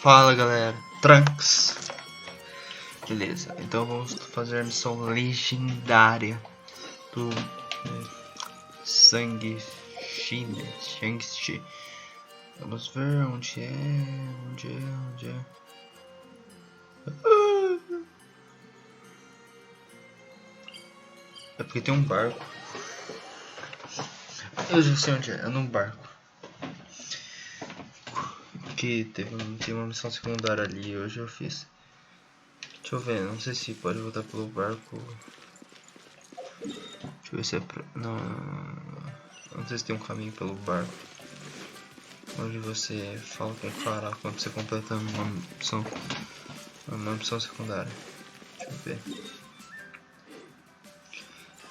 Fala galera, Trunks. Beleza, então vamos fazer a missão legendária do Genshin. Vamos ver onde é. É porque tem um barco. Eu já sei onde é num barco. Que tem uma missão secundária ali, hoje eu fiz. Deixa eu ver, não sei se pode voltar pelo barco. Deixa eu ver se é pra... Não sei se tem um caminho pelo barco onde você fala com o cara quando você completa uma missão secundária. Deixa eu ver.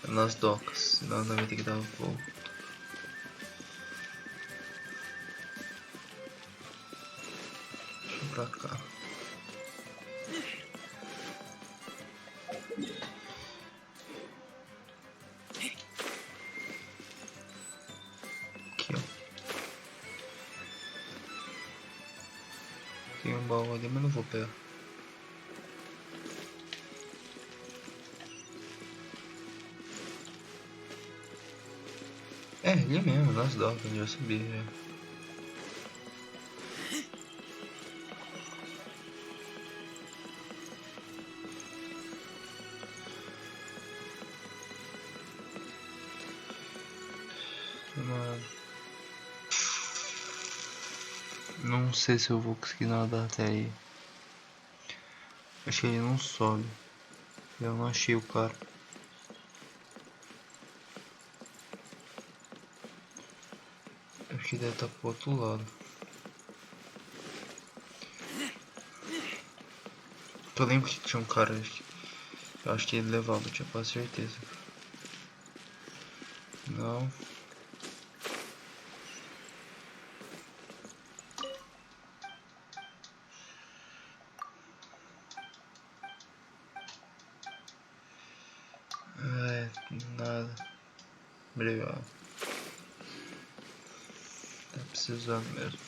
É nas docas, senão não vai ter que dar o voo. Deixa eu pra cá. Aqui, ó. Tem um baú ali, mas não vou pegar. É, ali mesmo, nas docas, eu já subi já. Não sei se eu vou conseguir nadar até aí. Acho que ele não sobe. Eu não achei o cara. Acho que deve estar pro outro lado. Eu lembro que tinha um cara. Eu acho que ele levava, eu tinha quase certeza. Não. É, nada. Obrigado. Tá precisando mesmo.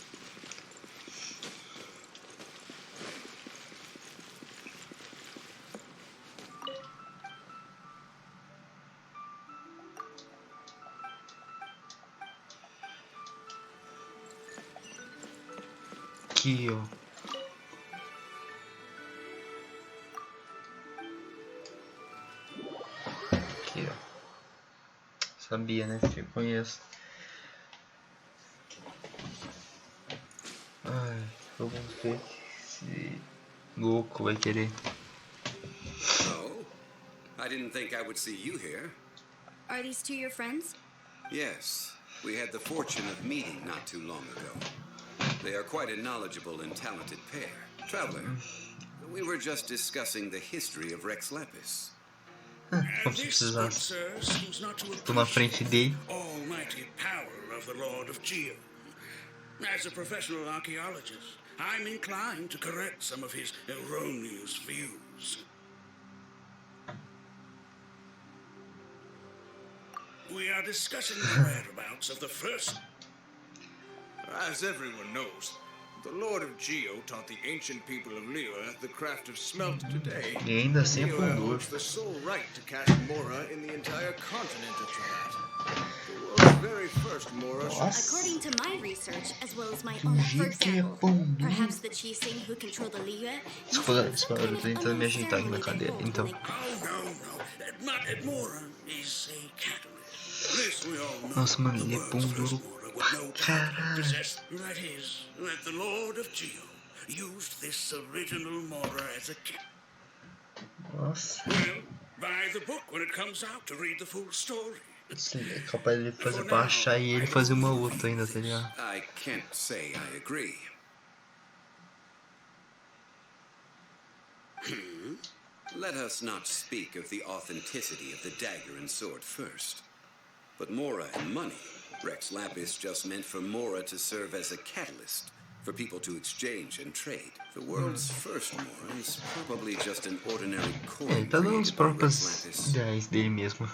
Aqui, ó. Aqui, ó. Sabia, né? Eu conheço. Ai, vamos ver se esse louco vai querer. Oh, I didn't think I would see you here. Are these two your friends? Yes, we had the fortune of meeting not too long ago. They are quite a knowledgeable and talented pair. Traveler, we were just discussing the history of Rex Lapis. Como se precisasse. Tô na frente dele. Almighty power of the Lord of Geo. As a professional archaeologist, I'm inclined to correct some of his erroneous views. We are discussing the whereabouts of the first. As everyone knows, the Lord of Geo taught the ancient people of Liyue the craft of smelt today. E ainda assim é Liyue pão duro. holds the sole right to cast Mora in the entire continent of Trinat. The world's very first Mora. According to my research, as well as my own first sample, perhaps the Qixing who control the Liyue. Eu tô tentando me ajeitar aqui na cadeira. Então. Oh, no. Not Mora is a catalyst. This we all know. Nossa, mano, ele é pão duro pra caralho. That is, that the Lord of Geo used this original Mora as a cat. Nossa. Well, buy the book when it comes out to read the full story. É capaz de fazer pra achar e ele fazer uma outra ainda, tá ligado? I can't say I agree. Let us not speak of the authenticity of the dagger and sword first. But Mora and money, Rex Lapis just meant for Mora to serve as a catalyst for people to exchange and trade. The world's first Mora is probably just an ordinary coin. Ele tá dando as próprias ideias dele mesmo.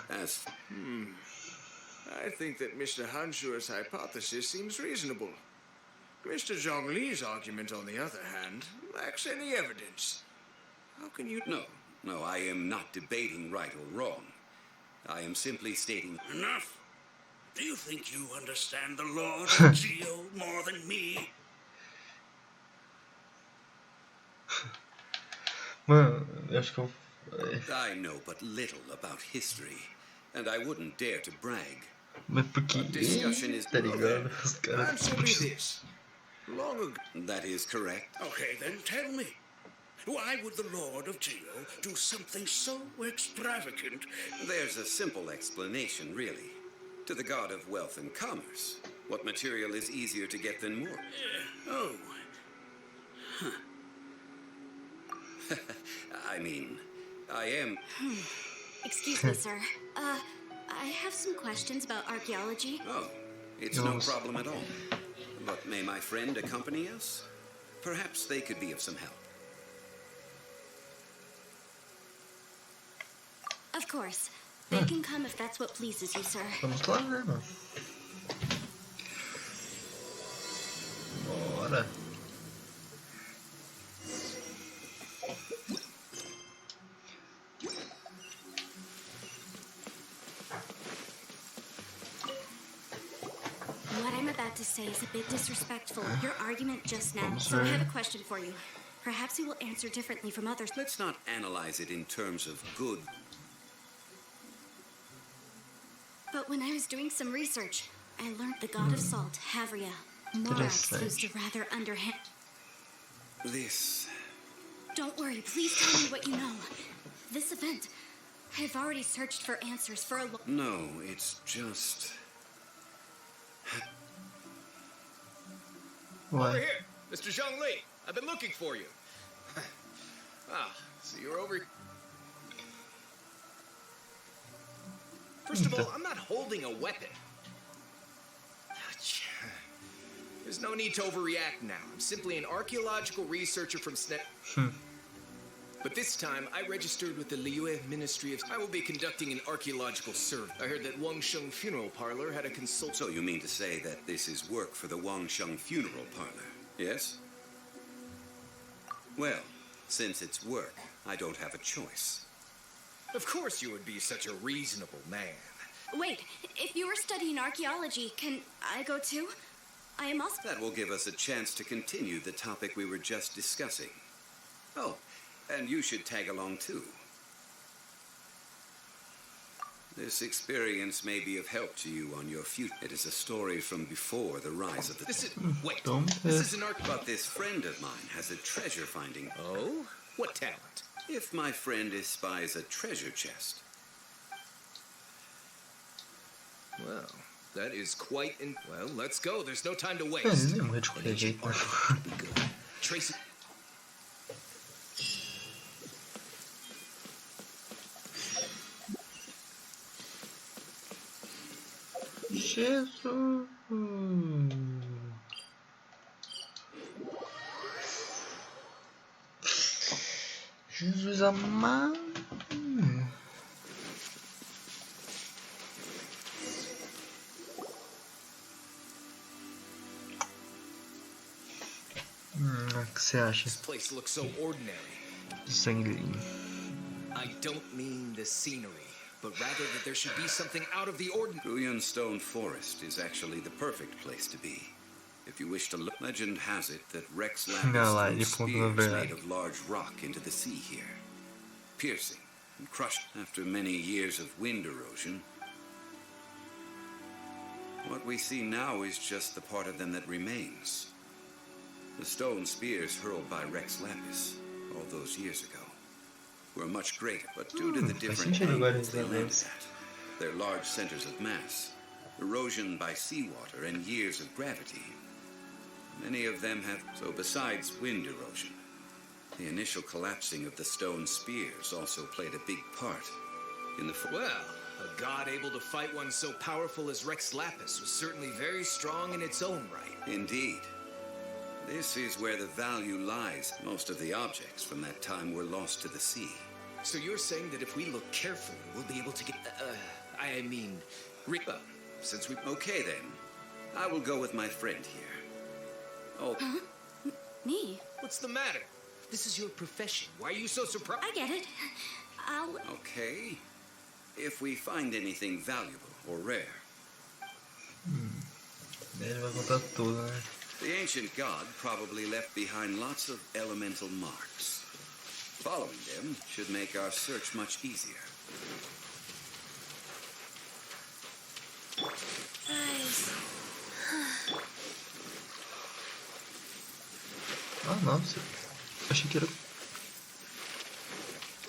I think that Mr. Hanshur's hypothesis seems reasonable. Mr. Zhongli's argument, on the other hand, lacks any evidence. How can you... No, I am not debating right or wrong. I am simply stating... Enough! Do you think you understand the Lord of Geo more than me? Mano, eu acho que eu. I know but little about history, and I wouldn't dare to brag. Mas porque. Discussion is... Tá ligado? Os I'm caras. simply this. Long ago... That is correct. Okay, then tell me. Why would the Lord of Geo do something so extravagant? There's a simple explanation, really. To the god of wealth and commerce, what material is easier to get than more? Oh. I mean, I am... Excuse me, sir. I have some questions about archaeology. Oh, it's no problem at all. But may my friend accompany us? Perhaps they could be of some help. Of course. They can come if that's what pleases you, sir. Vamos lá, né, mano? Bora. What I'm about to say is a bit disrespectful. Your argument just now. So I have a question for you. Perhaps you will answer differently from others. Let's not analyze it in terms of good. But when I was doing some research, I learned the god of salt, Havria, Morax, used a rather underhand... This... Don't worry, please tell me what you know. This event, I've already searched for answers for a long... No, it's just... Over Ué. here, Mr. Zhongli. I've been looking for you. So you're over... First of all, I'm not holding a weapon. There's no need to overreact now. I'm simply an archaeological researcher from But this time, I registered with the Liyue Ministry of... I will be conducting an archaeological survey. I heard that Wangsheng Funeral Parlor had a consult... So you mean to say that this is work for the Wangsheng Funeral Parlor, yes? Well, since it's work, I don't have a choice. Of course you would be such a reasonable man. Wait, if you were studying archaeology, can I go too? I am also... That will give us a chance to continue the topic we were just discussing. Oh, and you should tag along too. This experience may be of help to you on your future. It is a story from before the rise of the... Wait, Don't this is an But this friend of mine has a treasure finding... Oh? What talent? If my friend espies a treasure chest... Well, that is quite Well, let's go. There's no time to É, waste. ele não vai de qualquer jeito, né? Tracy... Jesus. Jesus amado. O que você acha This place looks so ordinary. do sangrinho? I don't mean the scenery, but rather that there should be something out of the ordinary. Ruyan Stone Forest is actually the perfect place to be. If you wish to look, legend has it that Rex Não, lá, Lapis ele threw falou a spears verdade. made of large rock into the sea here, piercing and crushed after many years of wind erosion. What we see now is just the part of them that remains. The stone spears hurled by Rex Lapis all those years ago were much greater, but due to the faz different sentido agora angles they entender landed isso. at, their large centers of mass, erosion by seawater, and years of gravity, many of them have... So besides wind erosion, the initial collapsing of the stone spears also played a big part in the... Well, a god able to fight one so powerful as Rex Lapis was certainly very strong in its own right. Indeed. This is where the value lies. Most of the objects from that time were lost to the sea. So you're saying that if we look carefully, we'll be able to get... I mean... Since we... Okay then. I will go with my friend here. Oh, Me? What's the matter? This is your profession. Why are you so surprised? I get it. I'll... okay. If we find anything valuable or rare. Ele vai contar tudo, né? The ancient god probably left behind lots of elemental marks. Following them should make our search much easier. Guys. Ah, nossa. Achei que era...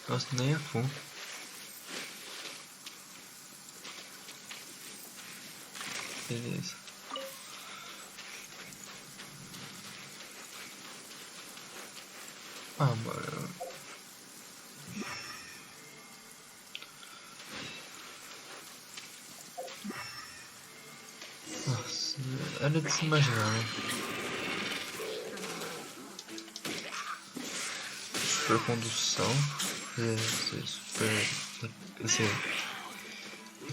Nossa, nem é fundo. Beleza. Ah, mano. Nossa, era de se imaginar, né? Supercondução.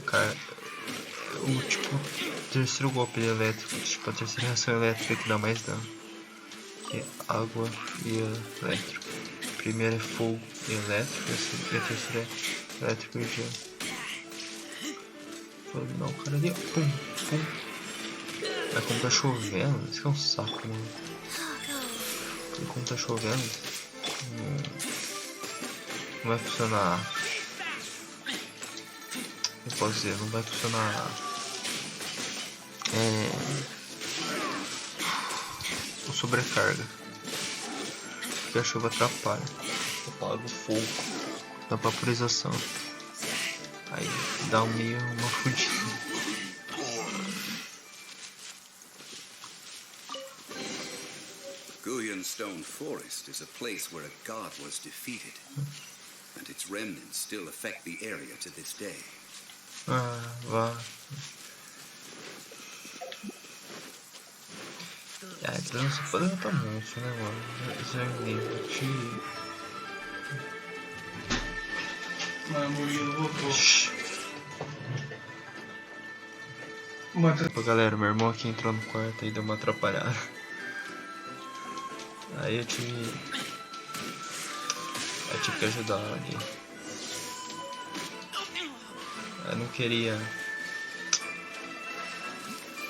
Cara, o tipo terceiro golpe elétrico, tipo a terceira reação elétrica que dá mais dano, que é água e elétrico. A primeira é fogo e elétrico, e a terceira é elétrico e gelo. Vou eliminar o cara ali, pum, pum. Mas como tá chovendo, isso que é um saco, mano. E como tá chovendo, não vai funcionar. Eu posso dizer, não vai funcionar o sobrecarga, porque a chuva atrapalha, apaga o fogo da vaporização, aí dá uma fudida. Stone Forest is a place where a god was defeated, and its remnants still affect the area to this day. Ah, vá. Então você pode matar monstro, né, mano? Zhongli, Opa, galera, meu irmão aqui entrou no quarto e deu uma atrapalhada. Aí eu tive que ajudar ali. Eu não queria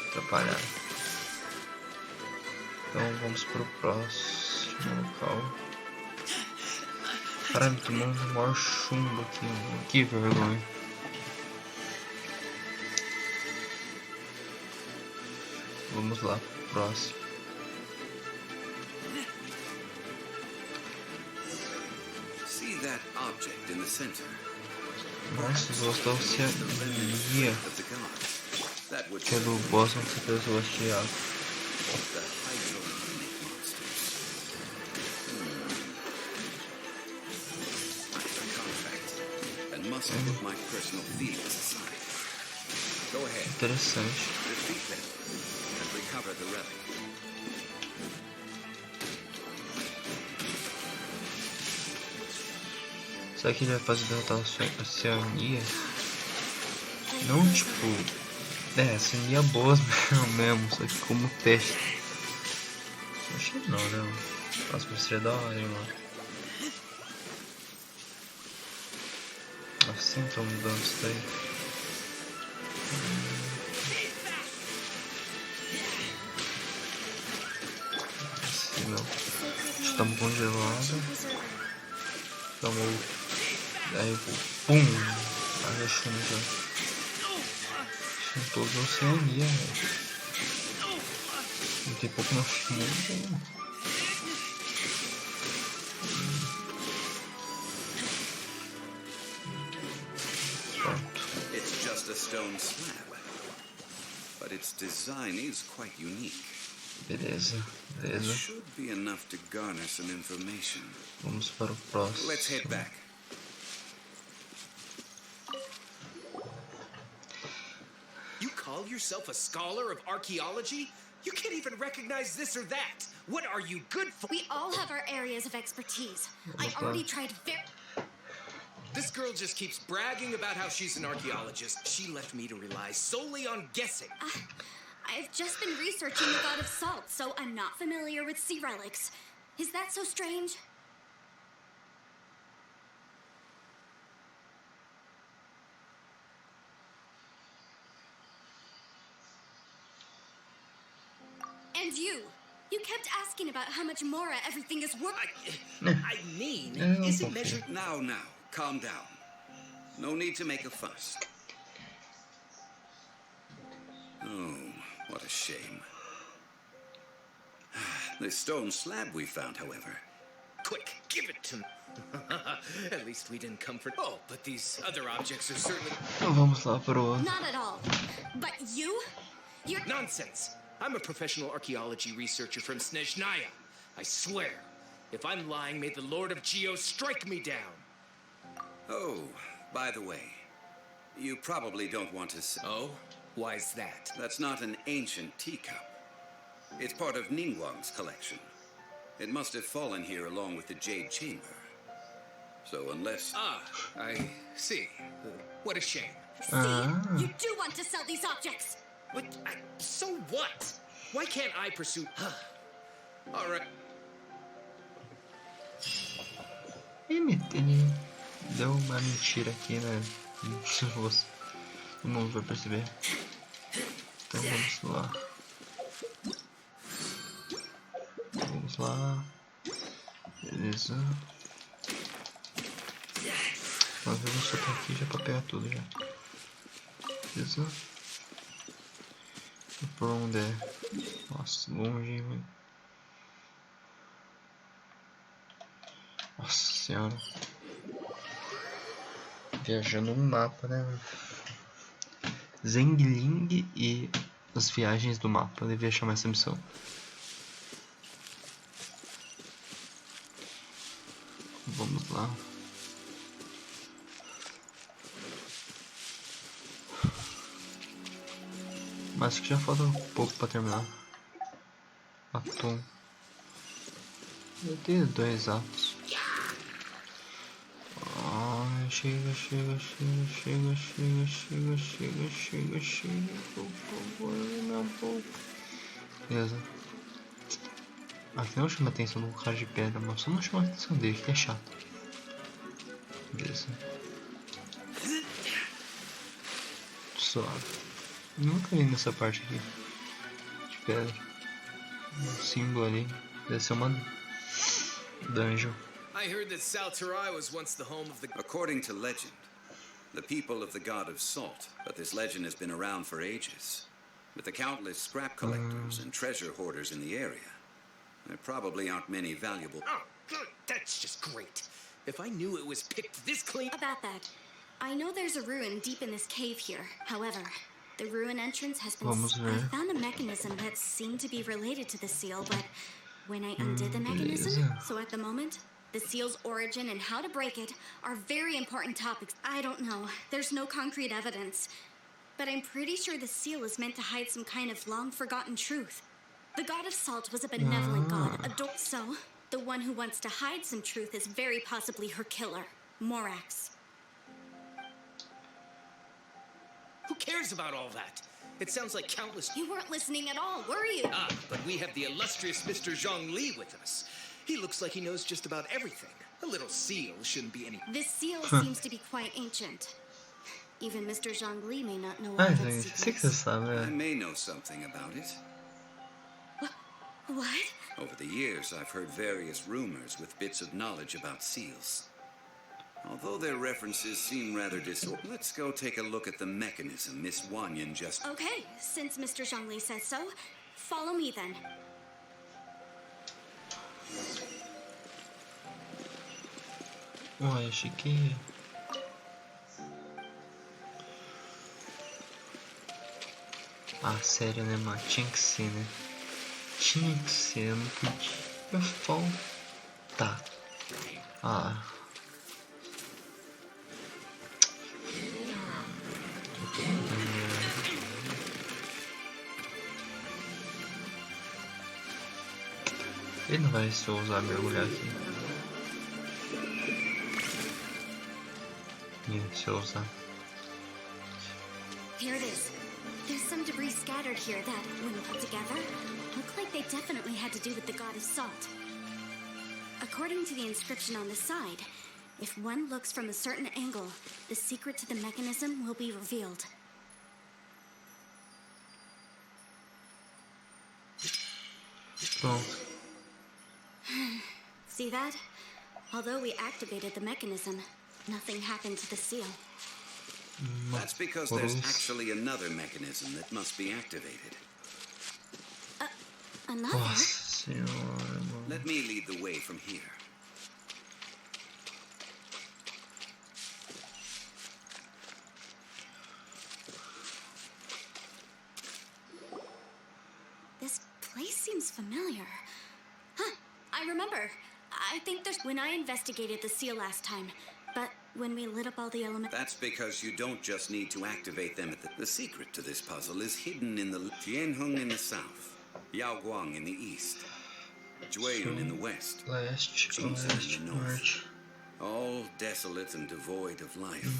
atrapalhar. Então vamos pro próximo local. Caralho, me tomando um maior chumbo aqui, mano. Que vergonha. Vamos lá pro próximo. See that object in the center? Nossa, gostou se ia. Que é do boss não sei se celestial. Interessante. Será que ele vai fazer derrotar a Oceania? Não, tipo... a Oceania boas mesmo, só que como teste. Não achei não, né? Nossa, seria da hora, hein, mano. Assim estão mudando isso daí. Assim não. Estamos congelados. Estamos... Aí, pum! Arrechando já. São todos na Oceania, velho. Não tem pouco no mundo. Pronto. It's just a stone slab, but its design is quite unique. Beleza, beleza. Should be enough to garner some information. Vamos para o próximo. Let's head back. You call yourself a scholar of archaeology? You can't even recognize this or that. What are you good for? We all have our areas of expertise. I already tried This girl just keeps bragging about how she's an archaeologist. She left me to rely solely on guessing. I've just been researching the god of salt, so I'm not familiar with sea relics. Is that so strange? And you kept asking about how much Mora everything is worth. I mean, is it measured? Now, calm down. No need to make a fuss. Oh, what a shame. The stone slab we found, however. Quick, give it to me. At least we didn't come for... Oh, but these other objects are certainly... Vamos lá pro... Not at all. But you're... Nonsense. I'm a professional archaeology researcher from Snezhnaya. I swear, if I'm lying, may the Lord of Geo strike me down. Oh, by the way, you probably don't want to say... Oh? Why's that? That's not an ancient teacup. It's part of Ningguang's collection. It must have fallen here along with the Jade Chamber. So unless... Ah, I see. What a shame. See? You do want to sell these objects. But so what? Why can't I pursue... All right. Ele deu uma mentira aqui, né? Todo mundo vai perceber. Então vamos lá. Vamos lá. Beleza. Mas eu vou soltar aqui já pra pegar tudo já. Beleza. Por onde é? Nossa, longe, hein, velho. Nossa senhora. Viajando no mapa, né? Zhongli e as viagens do mapa. Eu devia chamar essa missão. Vamos lá. Mas acho que já falta um pouco para terminar. Atum. Eu tenho 2 atos. Chega. Por favor, minha boca. Beleza. Aqui não chama a atenção do cara de pedra, mas só não chama a atenção dele, que é chato. Beleza. Suave. Nunca vi nessa parte aqui de pedra. Um símbolo ali. Deve ser uma dungeon. I heard that Salterai was once the home of the... According to legend, the people of the god of salt, but this legend has been around for ages. With the countless scrap collectors and treasure hoarders in the area, there probably aren't many valuable... Oh, good. That's just great. If I knew it was picked this clean... About that, I know there's a ruin deep in this cave here. However, the ruin entrance has been... I found a mechanism that seemed to be related to the seal, but when I undid the mechanism, so at the moment, the seal's origin and how to break it are very important topics. I don't know. There's no concrete evidence. But I'm pretty sure the seal is meant to hide some kind of long-forgotten truth. The god of salt was a benevolent god, so the one who wants to hide some truth is very possibly her killer, Morax. Who cares about all that? It sounds like countless... You weren't listening at all, were you? Ah, but we have the illustrious Mr. Zhongli with us. He looks like he knows just about everything. A little seal shouldn't be any... This seal seems to be quite ancient. Even Mr. Zhongli may not know all of its secrets. I may know something about it. What? Over the years, I've heard various rumors with bits of knowledge about seals. Although their references seem rather disordered, let's go take a look at the mechanism Miss Wanyan just... Okay, since Mr. Zhongli says so, follow me then. Ué, achei que... Ah, sério, né, mano? Tinha que ser, né? Tinha que ser, não podia faltar. Ah. Ele não vai se ousar mergulhar aqui. Se ousar. Here it is. There's some debris scattered here that, when put together, look like they definitely had to do with the god of salt. According to the inscription on the side, if one looks from a certain angle, the secret to the mechanism will be revealed. Pronto. See that? Although we activated the mechanism, nothing happened to the seal. That's because there's actually another mechanism that must be activated. Another? Nossa senhora, mano. Let me lead the way from here. This place seems familiar. Huh, I remember. I think there's... When I investigated the seal last time, but when we lit up all the elements... That's because you don't just need to activate them at the secret to this puzzle is hidden in the Tianheng in the south, Yaoguang in the east, Jueyun in the west, Leste, Jingzhen in the north. norte. All desolate and devoid of life.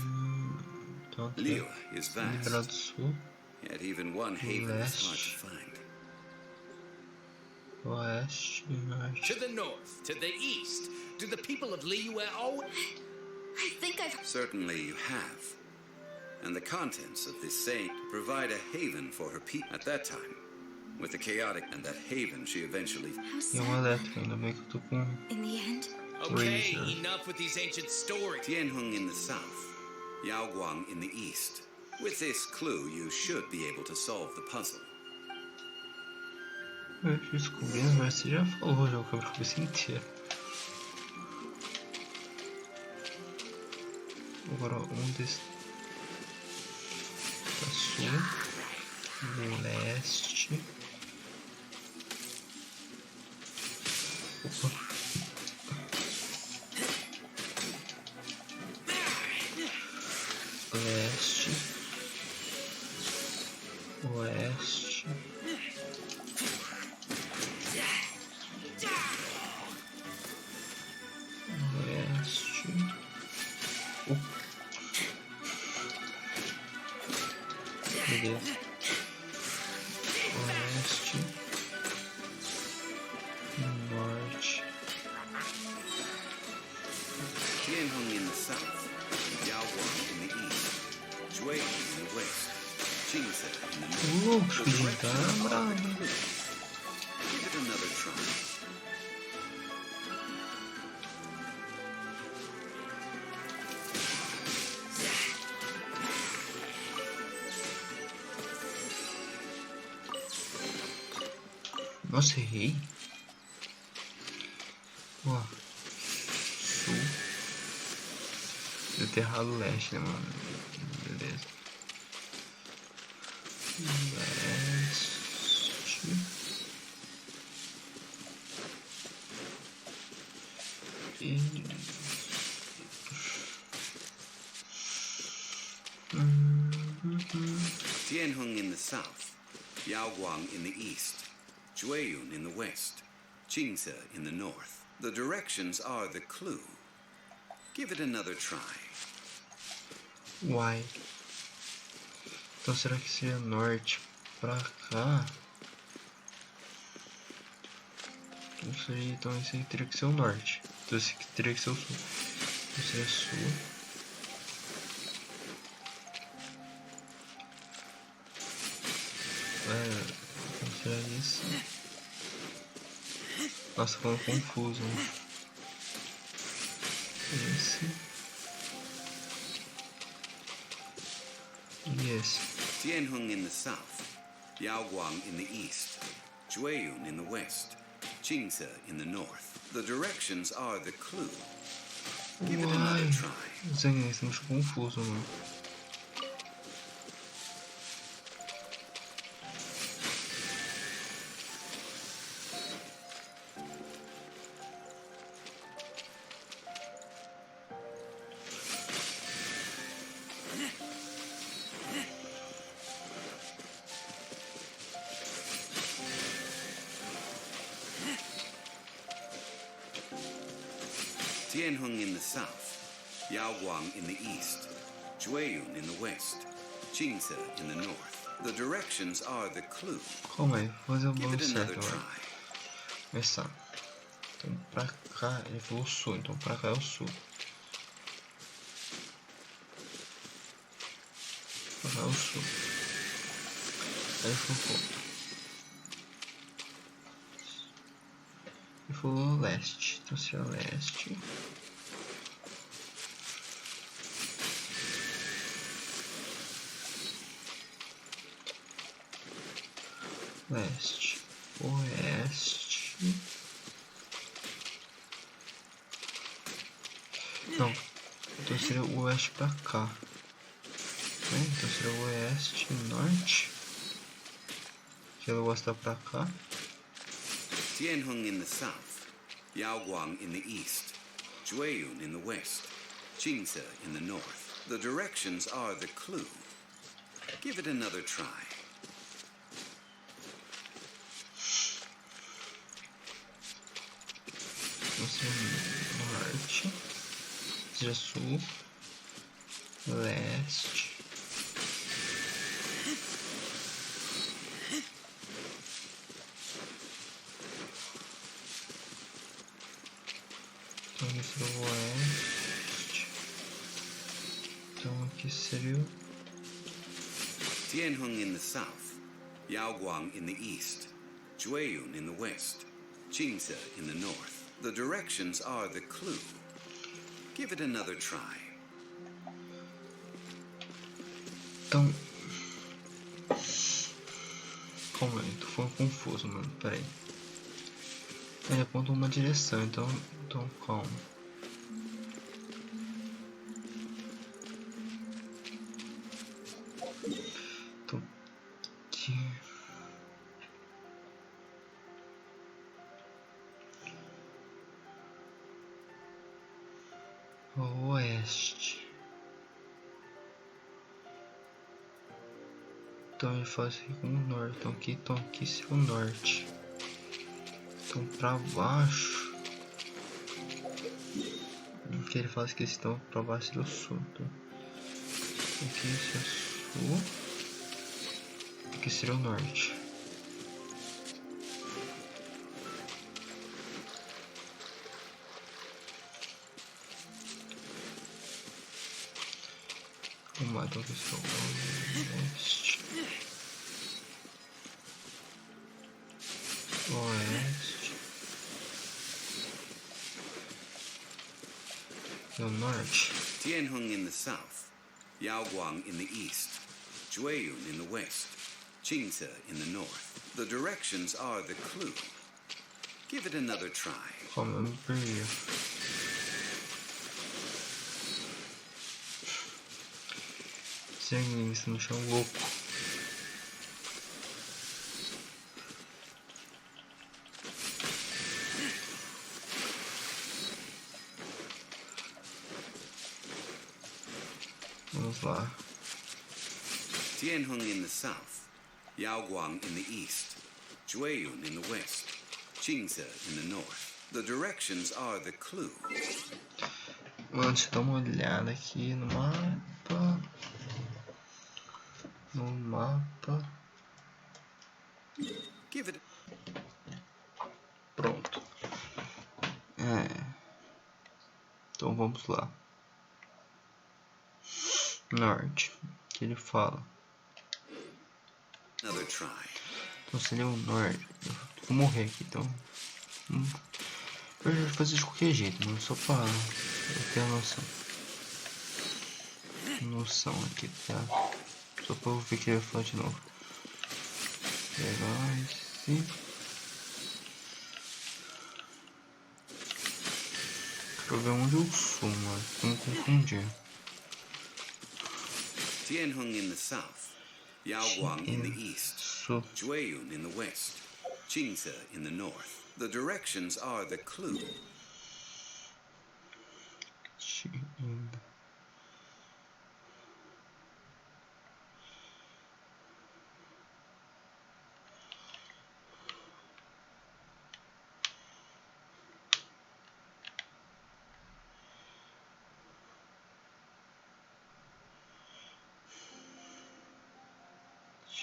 Então aqui, Liyue is vast, Libra do Sul, yet even one haven is hard to find. Oeste e Norte. To the north, to the east. Do the people of Liyue always... I think I've... Certainly you have. And the contents of this saint provide a haven for her people at that time. With the chaotic and that haven she eventually... How E sad. uma elétrica, ainda bem que eu tô com In the end, Okay, Razor. enough with these ancient stories. Tianheng in the south, Yaoguang in the east. With this clue, you should be able to solve the puzzle. Eu descobrindo, mas você já falou, já quebrou a cabeça inteira. Agora desses da sul, do leste. Opa. Leste, oeste, oeste. Beleza. Oeste, norte. Tianheng in the south, Yaoguang in the east, Jueyun in the west, Jingzhen in the north. Acho que já tá bravo. Give it another try. Nossa, errei. Ó. Sul. Deve ter errado o leste, né, mano? Beleza. Leste. E... Tianheng in the south, Yaoguang in the east, Jueyun in the west, Jingzhen in the north. The directions are the clue. Give it another try. Uai. Então será que seria norte pra cá? Não seria, então esse aí teria que ser o norte. Então esse aqui teria que ser o sul. Então seria sul. Então será isso. Nossa, ficou confuso, né? Esse. E esse. Tianheng in the south, Yaoguang in the east, Jueyun in the west, Jingzhen in the north. The directions are the clue. Give it another Uai. try. Esse me deixou confuso, mano. Tianheng in the south, Yaoguang in the east, Jueyun in the west, Jingzhen in the north. The directions are the clue. Calma aí, vou fazer o Give bolo it another certo agora. try. Começar. Então pra cá, ele falou sul, então pra cá é o sul. Pra cá é o sul. Aí ele falou ele falou leste, então se é leste. Leste, oeste. Não, então seria o oeste pra cá. Então seria o oeste, norte. Que ela gosta pra cá. Tianheng in the south, Yaoguang in the east, Jueyun in the west, Jingze in the north. The directions are the clue. Give it another try. Então seria norte, seria sul, leste. Então aqui seria o oeste. Então aqui seria o Tianheng in the south, Yaoguang in the east, Jueyun in the west, Jingze in the north. The directions are the clue. Give it another try. Então. Calma aí, tô ficando confuso, mano. Pera aí. Ele aponta uma direção, então calma. Então. Oeste. Então ele faz aqui com o norte. Então aqui seria o norte. Então pra baixo. Que ele faz questão pra baixo seria o sul. Então aqui seria sul. Aqui seria o norte. Vamos lá, então aqui seria o oeste. Oeste. E o norte. Tianheng in the south, Yaoguang in the east, Jueyun in the west, Jingze in the north. The directions are the clue. Give it another try. Calma, eu me perdi. Zhongli, você me chama louco. Vamos lá. Tianheng in the south, Yaoguang in the east, Jueyun in the west, Jingze in the north. The directions are the clue. Mano, deixa eu dar uma olhada aqui no mapa. Give it. Pronto. Então vamos lá. Norte. Que ele fala. Another try. Então seria o norte. Eu vou morrer aqui, então. Eu vou fazer de qualquer jeito, mano. Só pra eu ter a noção aqui, tá? Só pra eu ver que ele vai falar de novo. Pegar esse. Quero ver onde eu sou, mano. Não confundir. Tianheng in the south, Yaoguang in the east, Sul. Jueyun in the west, Jingze in the north. The directions are the clue.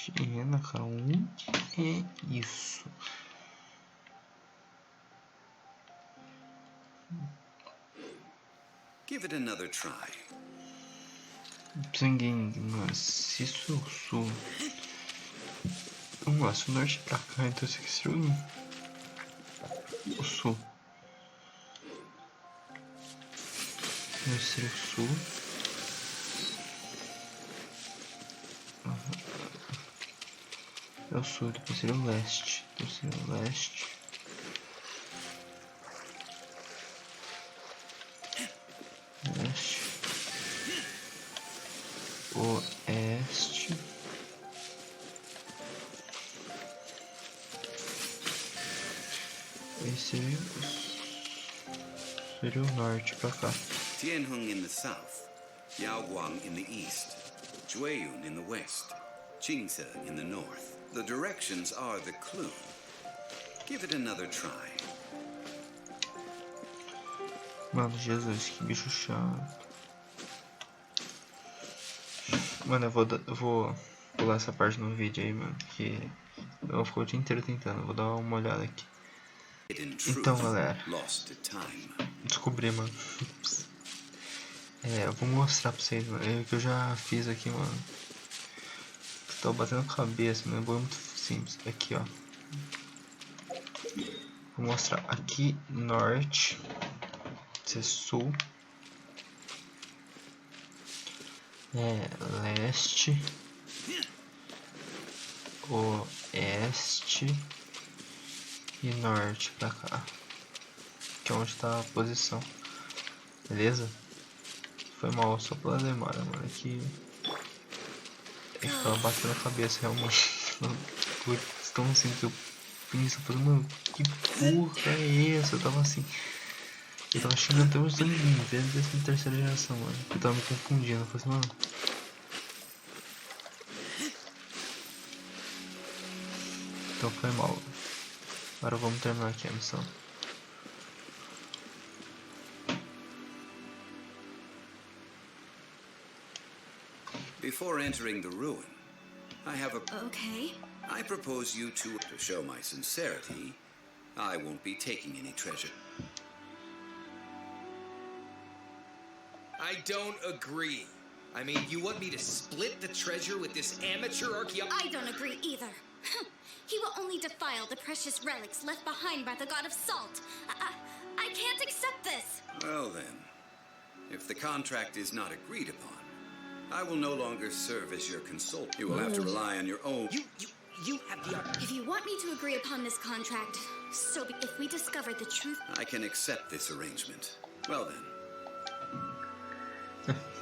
leste e na K1. É isso. Give it another try. Zanguing, mas isso é o sul. Vamos lá, se o norte pra cá, então esse aqui seria o sul. Esse seria o sul. É o sul, depois seria o leste. Então seria o leste. Leste. Oeste. Esse seria o norte pra cá. Tianheng in the south, Yaoguang in the east, Jueyun in the west, Qingce in the north. The directions are the clue. Give it another try. Mano, Jesus, que bicho chato. Mano, eu vou pular essa parte no vídeo aí, mano, que eu fico o dia inteiro tentando. Vou dar uma olhada aqui. Então, galera, descobri, mano. Eu vou mostrar pra vocês, mano. É o que eu já fiz aqui, mano. Tô batendo cabeça, mano. É muito simples. Aqui, ó. Vou mostrar aqui, norte. Esse é sul. Leste. Oeste. E norte pra cá. Que é onde tá a posição. Beleza? Foi mal só pela demora, mano. Aqui. Eu ficava batendo a cabeça realmente. Putz, tão assim que eu penso, mano, que porra é essa? Eu tava assim. Eu tava xingando até os zanguinhos, desde essa terceira geração, mano. Eu tava me confundindo. Eu falei assim, mano. Então foi mal. Agora vamos terminar aqui a missão. Before entering the ruin, I have a... Okay. I propose you to show my sincerity, I won't be taking any treasure. I don't agree. I mean, you want me to split the treasure with this amateur archaeologist? I don't agree either. He will only defile the precious relics left behind by the god of salt. I can't accept this. Well then, if the contract is not agreed upon, I will no longer serve as your consultant. You will have to rely on your own... You have the... If you want me to agree upon this contract, so if we discover the truth... I can accept this arrangement. Well then.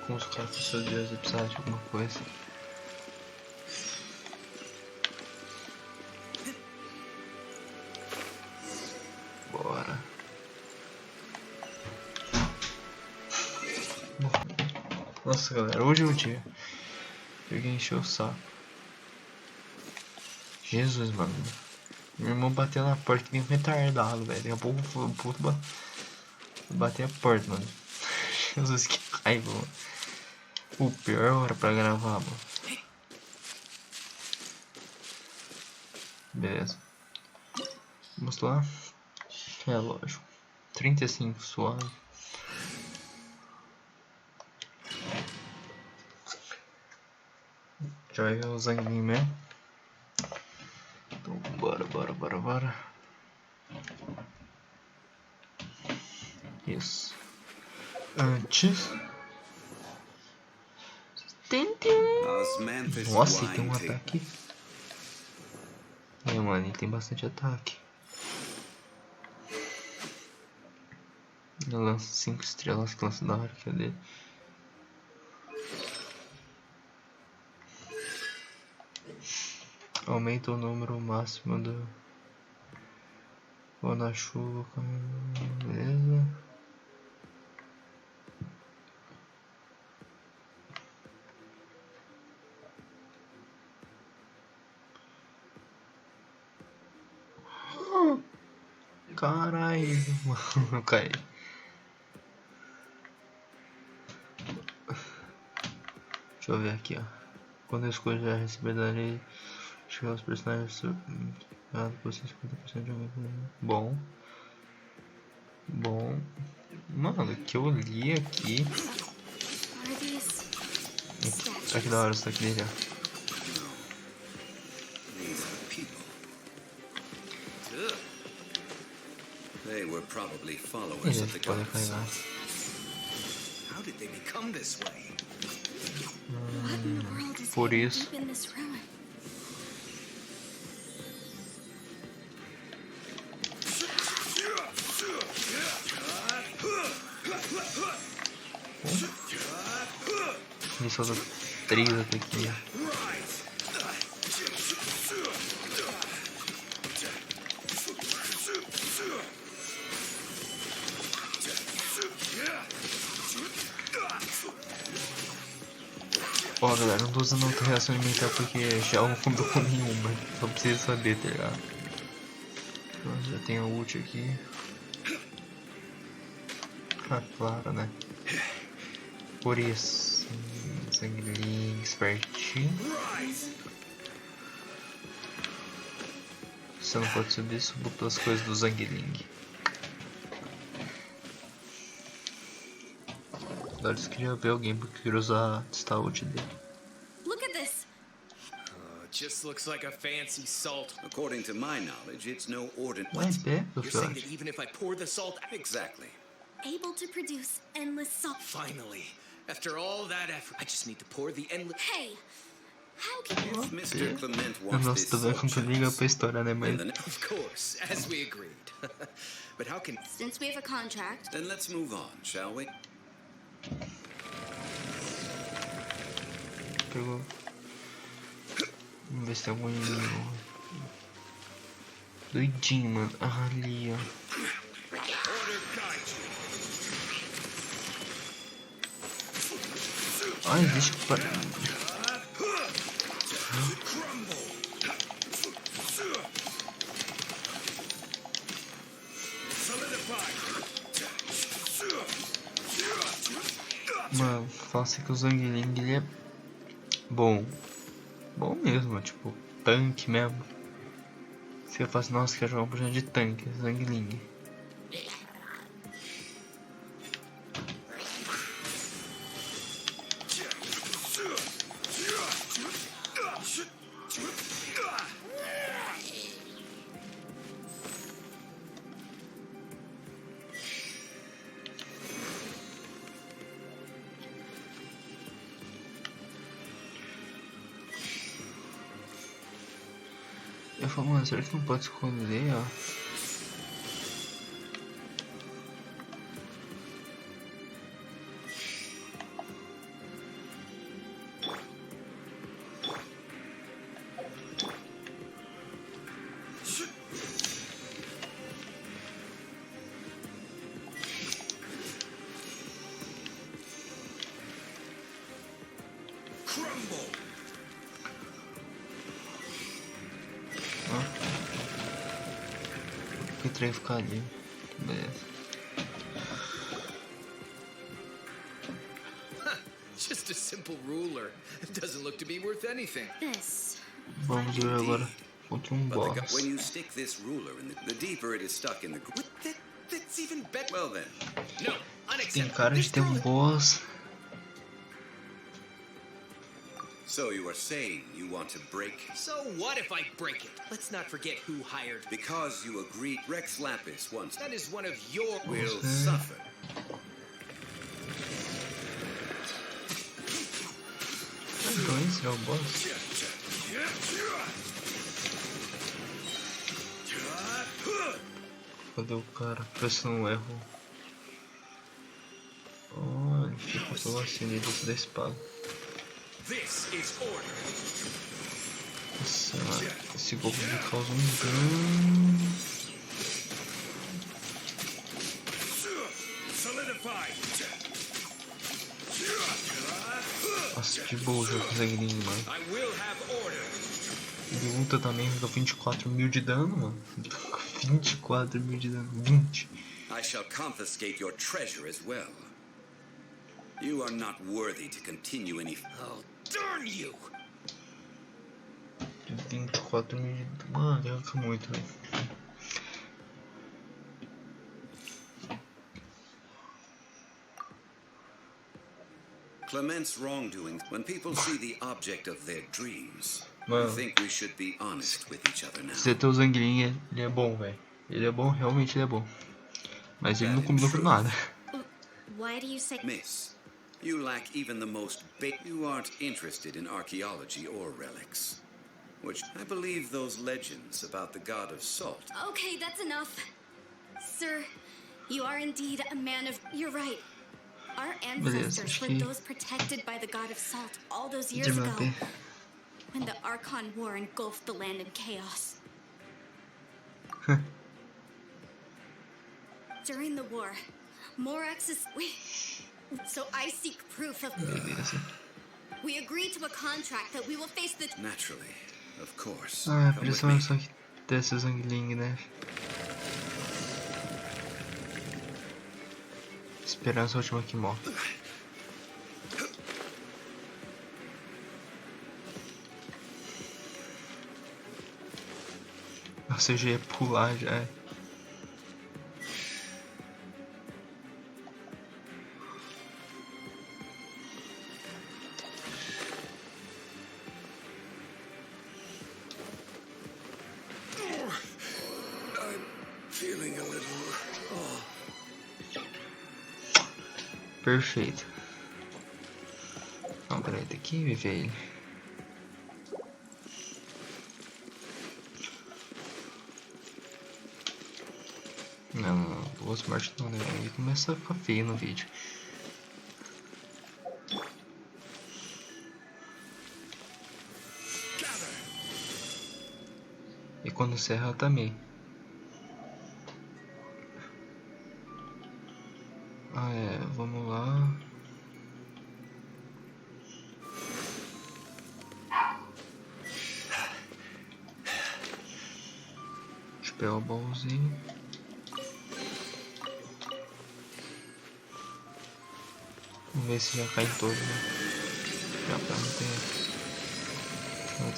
Como se o cara fosse Deus e precisar de alguma coisa. Bora. Nossa, galera, hoje é o dia. Peguei e encheu o saco. Jesus, mano. Meu irmão bateu na porta que nem um retardado, velho. Daqui a pouco o puto bateu a porta, mano. Jesus, que raiva, mano. O pior hora pra gravar, mano. Beleza. Vamos lá. Relógio. 35, suave. Já vai ver o zanguinho mesmo. Então, bora. Isso. Antes. Nossa, tem um ataque. Mano, tem bastante ataque. Eu lanço 5 estrelas que lança da arca dele. Aumenta o número máximo do... Vou na chuva, beleza. Caralho, mano, caí. Deixa eu ver aqui, ó. Quando eu escolher receber da lei, Tiver os personagens por 50% de aumento. Bom. Bom. Mano, o que eu li aqui. Olha que da hora isso aqui dele, ó. They were probably followers of the Pode gods. carregar. How did they become this way? What in the world is Por hidden isso. deep in this ruin? Ele solta 3 até aqui. Ó, galera, não tô usando outra reação alimentar porque já eu não tô com nenhuma. Só preciso saber, tá ligado? Então, já tem a ult aqui. Ah, claro, né? Por isso. Zhongli, espertinho. Você não pode subir, subo pelas coisas do Zhongli. Agora eu queria ver alguém porque eu queria usar a ult dele. Look at this. It just looks like a fancy salt. According to my knowledge, it's no ordinary. Vai pé, You're saying that even if I pour the salt, Exactly. Able to produce endless salt. finally, after all that effort, I just need to pour the endless. Hey, how can you? If Mr. Clement Eu wants não this tô vendo salt como tu liga chance, pra história, né, mas... then Of course, as we agreed. But how can? Since we have a contract, then let's move on, shall we? Pegou. Vamos ver se tem algum inimigo. Doidinho, mano. Ah, ali, ó. Ah, existe... Mano, fala assim que o Zhongli ele é bom. Bom mesmo, tipo, tanque mesmo. Se eu faço, nossa, quero jogar um personagem de tanque, Zhongli. Eu falo, mano, será que não pode esconder, ó? Que trem ficar ali. Beleza. Just a simple ruler. It doesn't look to be worth anything. this. Vamos ver agora contra um But boss. when you stick this ruler in the deeper it is stuck in the That's even better. well then, No, Tem unacceptable. cara de ter um boss. so you are saying you want to break So what if I break it? Let's not forget who hired me. because you agreed Rex Lapis once That is one of your. will suffer. Então esse é o boss. Cadê o cara? Pressa não erro. Oh, ele fica pelo assim da espada. This is order. Esse golpe me causa um dano. Nossa, de boa já consegue nem, mano. I will have order. Ele luta também, dá 24 mil de dano, mano. 24 mil de dano. 20. I shall confiscate your treasure as well. You are not worthy to continue any. Oh, darn you! 24 4 mil. Mano, arranca muito, velho. Clement's wrongdoing, when people see the object of their dreams, I Mano, think we should be honest with each other now. você tem o zhongli, ele é bom, velho. Ele é bom, realmente ele é bom. Mas ele não combinou com nada. Why do you say... Miss, you lack even the most you aren't interested in archaeology or relics. Which I believe those legends about the god of salt. Okay, that's enough. Sir, you are indeed a man of... You're right. Our ancestors were those protected by the god of salt all those years ago, when the Archon War engulfed the land in chaos. During the war, Morax's... So I seek proof of... We agreed to a contract that we will face the... Naturally, of course. Ah, por isso é só que ter esse zhongli, né? Esperança última que morre. Nossa, eu já ia pular já. Perfeito. Não, peraí, tem que viver ele. Não, duas mortes não, né? Aí começa a ficar feio no vídeo. E quando serra também. Ah, é, vamos lá. Deixa eu pegar o baúzinho. Vamos ver se já cai todo, né? Já pra não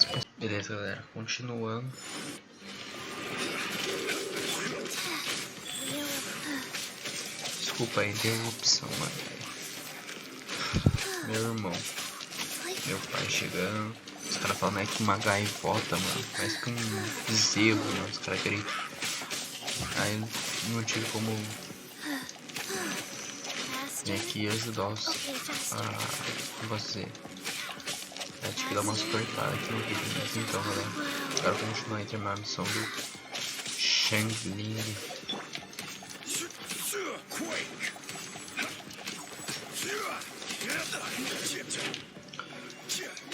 ter... Beleza, galera, continuando. Desculpa aí, interrupção, mano. Meu irmão, meu pai chegando. Os caras falam, né, que uma gaivota, mano. Parece que um bezerro, mano. Os caras querem. Aí não tive como vir aqui e ajudar-os a. Como posso dizer? Acho que dá uma cortada aqui no vídeo. Mas então, galera, quero continuar entre a missão do zhongli.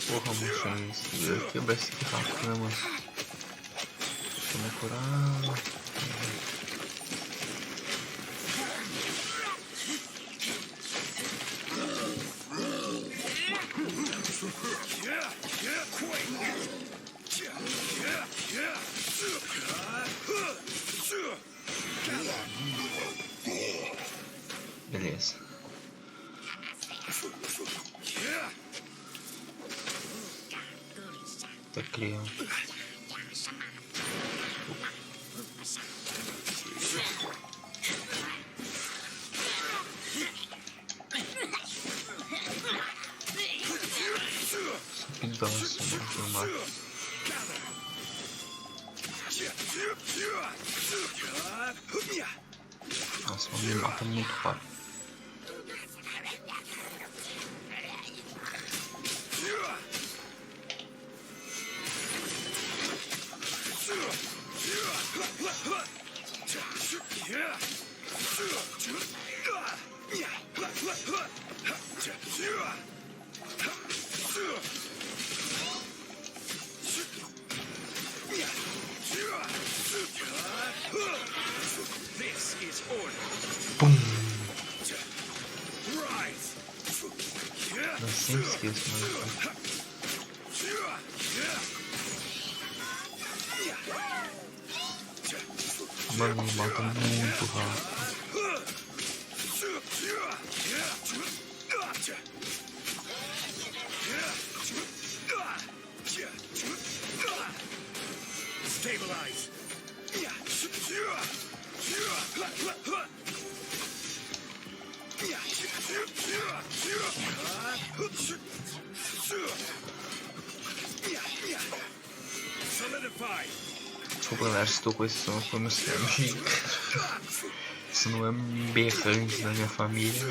Porra, moção, eu quebrar esse aqui rápido, né, mano? Vamos curar. Beleza. Tá criando. Que dança, mano, por mais. Nossa, mas me mata muito rápido. Pum! Eu sempre esqueço, mano. Mano, me mata muito rápido. Stabilize. Solidify. Desculpa, galera, se estou com esse som, foi meu celular. Isso não é um berrante da minha família,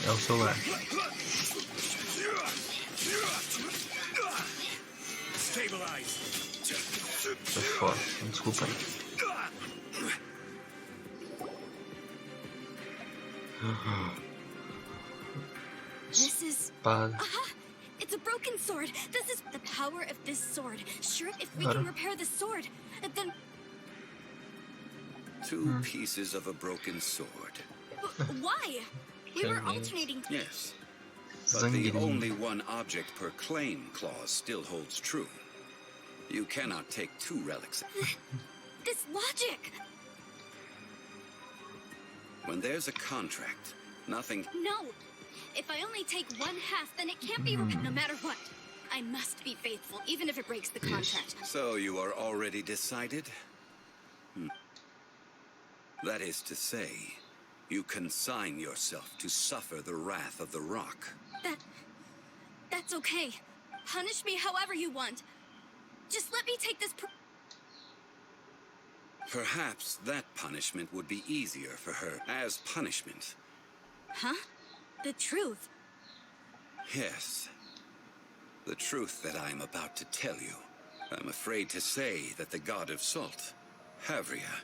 é o celular. Foi foda, desculpa aí. This is... Espada. It's a broken sword. This is the power of this sword. Sure, if we can repair the sword, then... Two pieces of a broken sword. Why? We were alternating... Yes. But the only one object per claim clause still holds true. You cannot take two relics. This logic! When there's a contract, nothing... No! If I only take one half, then it can't be no matter what. I must be faithful, even if it breaks the contract. So you are already decided? That is to say, you consign yourself to suffer the wrath of the rock. That's okay. Punish me however you want. Just let me take this Perhaps that punishment would be easier for her as punishment. Huh? The truth? Yes. The truth that I am about to tell you. I'm afraid to say that the god of salt, Havria,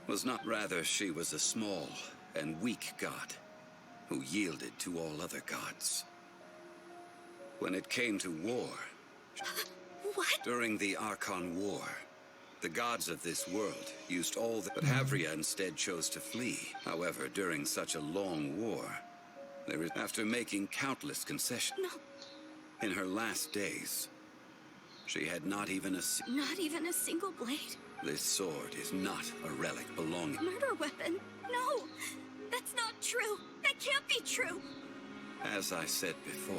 was not. Rather, she was a small and weak god who yielded to all other gods. When it came to war... What? During the Archon War, the gods of this world used all the... But Havria instead chose to flee. However, during such a long war, after making countless concessions... No. In her last days, she had not even a... Not even a single blade? This sword is not a relic belonging... Murder weapon? No! That's not true! That can't be true! As I said before,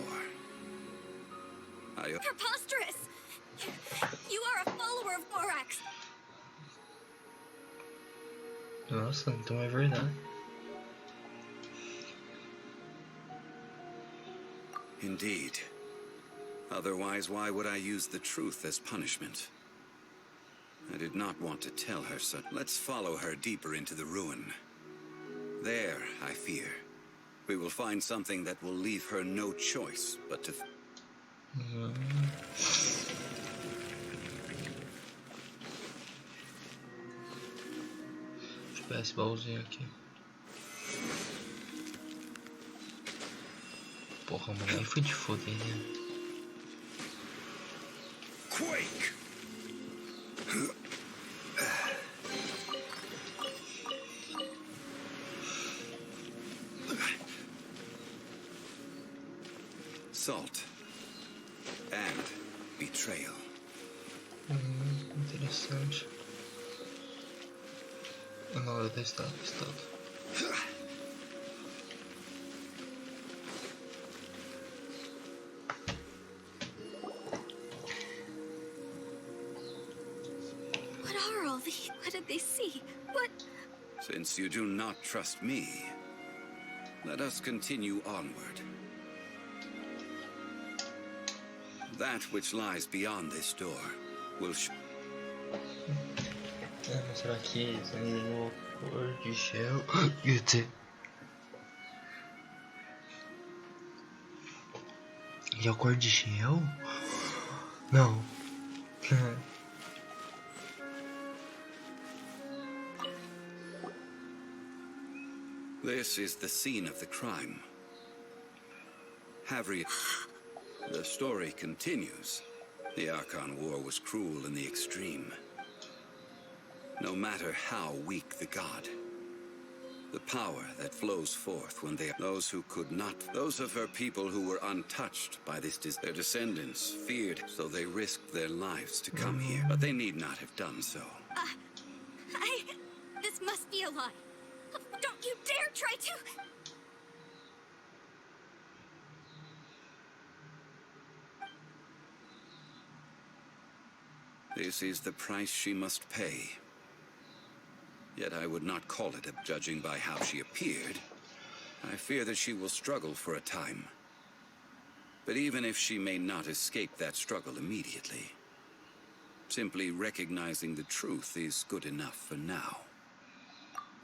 Preposterous! You are a follower of Morax! Nossa, então é verdade. Indeed. Otherwise, why would I use the truth as punishment? I did not want to tell her so. Let's follow her deeper into the ruin. There, I fear, we will find something that will leave her no choice but to... Deixa eu pegar esse baúzinho aqui. Porra, mano, aí foi de foder, né? Quake! Salt and betrayal. Interessante. Na hora da estátua. What are all these? What did they see? What? Since you do not trust me, let us continue onward. That which lies beyond this door will Será que tem cor de gel? E a cor de gel? Não. This is the scene of the crime. Havria. The story continues. The Archon War was cruel in the extreme. No matter how weak the god, the power that flows forth when they... Those who could not... Those of her people who were untouched by this... Their descendants feared, so they risked their lives to come here. But they need not have done so. This must be a lie. Don't you dare try to... This is the price she must pay. Yet I would not call it a judging by how she appeared. I fear that she will struggle for a time. But even if she may not escape that struggle immediately, simply recognizing the truth is good enough for now.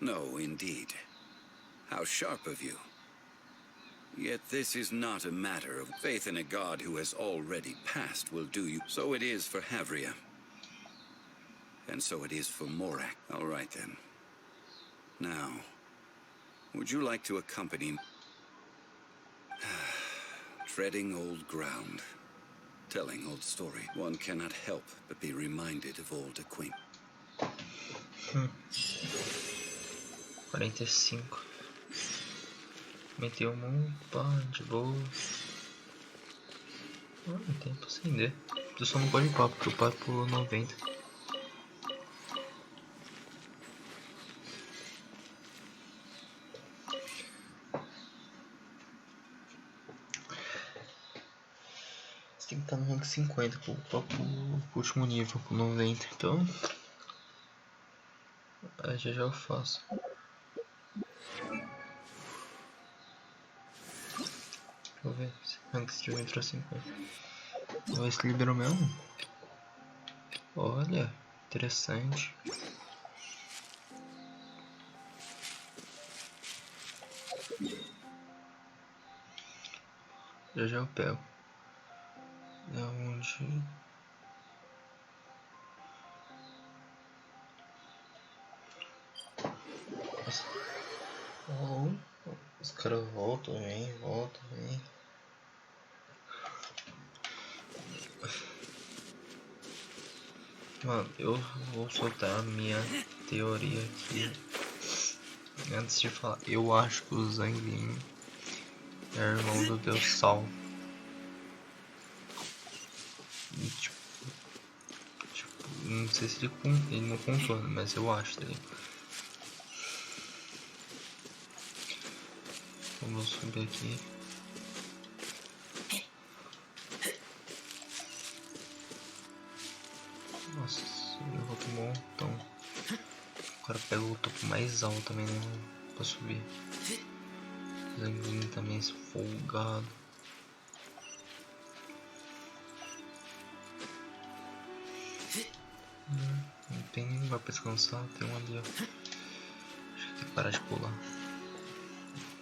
No, indeed. How sharp of you. Yet this is not a matter of faith in a god who has already passed will do you. So it is for Havria. And so it is for Morak. All right then. Now, would you like to accompany me? Treading old ground. Telling old story. One cannot help but be reminded of old acquaintance. 45. Meteu pá, de boa. Não tem pra acender. Tu só não pode ir papo, porque eu paro por 90. Você tem que estar no rank 50 pro último nível, pro 90. Então, já eu faço. Deixa eu ver se rank Stream entrou 50. Vamos ver se liberou mesmo. Olha, interessante. Já eu pego. É onde... Nossa. Oh, os caras voltam, vem. Mano, eu vou soltar a minha teoria aqui. Antes de falar, eu acho que o Zhongli é irmão do Deus Sol. E, tipo, não sei se ele não contou, mas eu acho dele. Vamos subir aqui. Nossa, eu vou tomar um montão. Agora pega o topo mais alto também, né? Pra subir. Zanguinho também esfolgado. Não tem nem lugar pra descansar, tem um ali, ó. Acho que tem que parar de pular.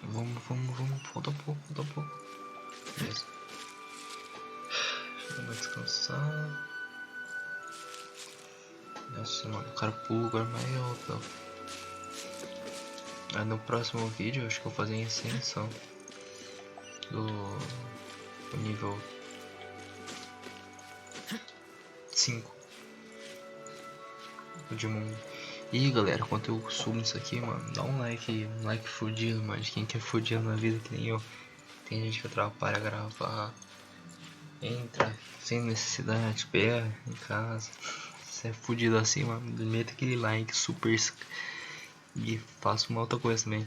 Vamos, falta pouco. Beleza. Deixa eu dar descansar. Nossa, mano, o cara pula o lugar mais alto. Aí no próximo vídeo eu acho que eu vou fazer a ascensão do nível 5 de mundo. E galera, quando eu subo isso aqui, mano, dá um like fudido, mano, de quem quer fudido na vida que nem eu. Tem gente que atrapalha gravar, entra sem necessidade, espera em casa. Você é fudido assim, mano, meta aquele like super e faça uma outra coisa também.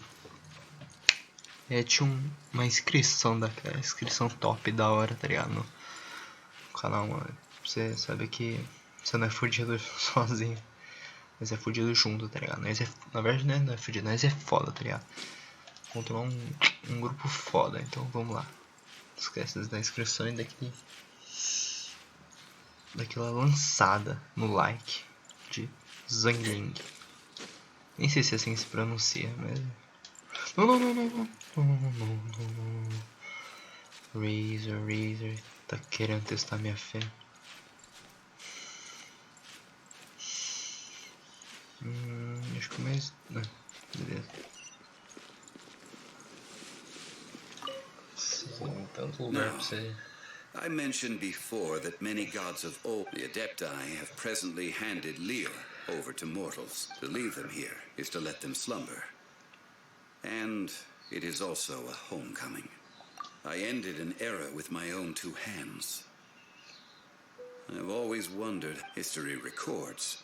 Tinha uma inscrição daquela, inscrição top da hora, tá ligado? No canal, mano. Você sabe que você não é fudido sozinho. Nós é fudido junto, tá ligado? Nós na verdade não é fudido, nós é foda, tá ligado? Vamos tomar um grupo foda, então vamos lá. Não esquece da inscrição e daquela lançada no like de Zhongli. Nem sei se assim se pronuncia, mas... Não. Razer, tá querendo testar minha fé. Acho que mais... Não, beleza. Tem tanto lugar pra você... I mentioned before that many gods of old, the Adepti, have presently handed Lear over to mortals. To leave them here is to let them slumber. And it is also a homecoming. I ended an era with my own two hands. I've always wondered, history records,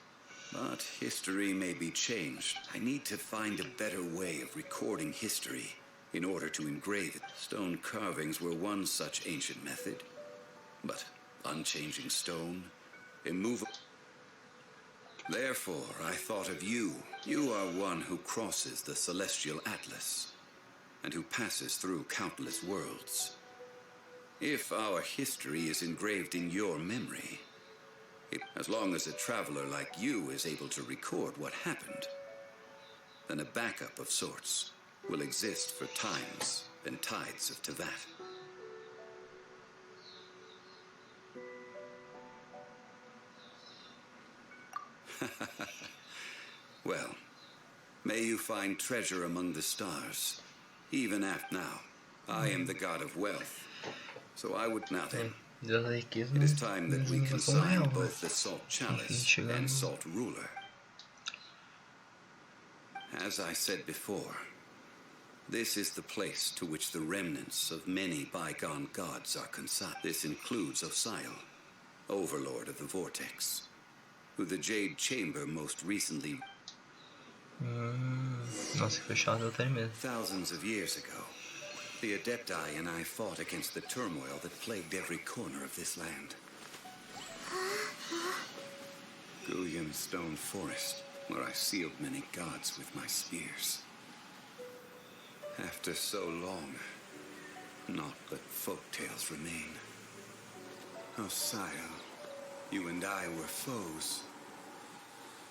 but history may be changed. I need to find a better way of recording history in order to engrave it. Stone carvings were one such ancient method. But unchanging stone, immovable. Therefore, I thought of you. You are one who crosses the celestial atlas, and who passes through countless worlds. If our history is engraved in your memory, as long as a traveler like you is able to record what happened, then a backup of sorts will exist for times and tides of Tevat. Well, may you find treasure among the stars, even after now. I am the god of wealth, so I would not end. It is time that we consign both the Salt Chalice and Salt Ruler. As I said before, this is the place to which the remnants of many bygone gods are consigned. This includes Osiel, Overlord of the Vortex, who the Jade Chamber most recently... Nossa, fechado até mesmo. Thousands of years ago, the Adepti and I fought against the turmoil that plagued every corner of this land. Guyam Stone Forest, where I sealed many gods with my spears. After so long, naught but folk tales remain. Osiel, you and I were foes,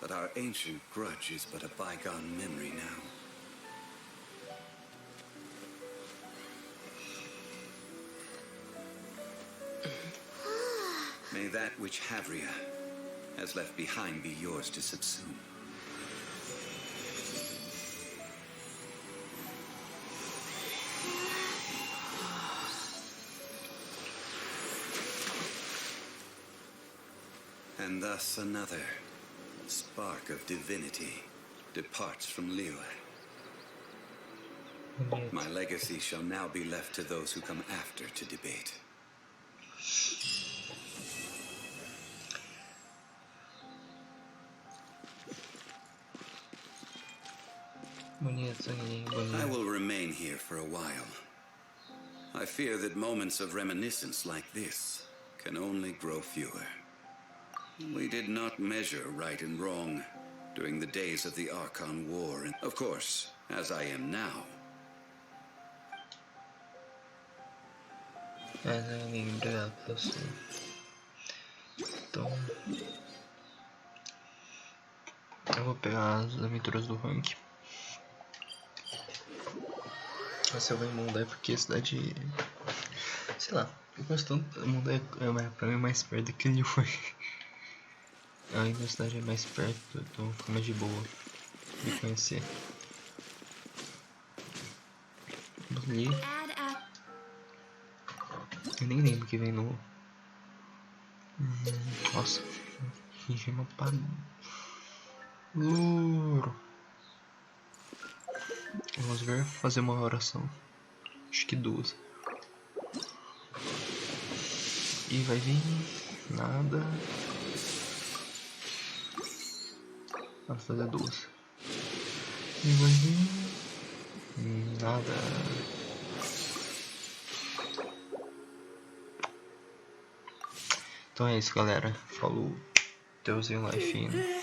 but our ancient grudge is but a bygone memory now. May that which Havria has left behind be yours to subsume. And thus another spark of divinity departs from Liyue. My legacy shall now be left to those who come after to debate. I will remain here for a while. I fear that moments of reminiscence like this can only grow fewer. We did not measure right and wrong during the days of the Archon War, and of course, as I am now. Obrigado pela sua. Então, eu vou pegar as aventuras do rank. Essa eu vou em Mundai porque a cidade, sei lá, eu gosto tanto. Mundai pra mim é mais perto do que ele foi. Ainda a cidade é mais perto, então fica mais de boa de conhecer. Ali. Eu nem lembro que vem no. Nossa, fingi uma Louro. Vamos ver, fazer uma oração. Acho que 2. E vai vir nada. Vou fazer 2. E vai vir nada. Então é isso, galera. Falou. Deusinho life.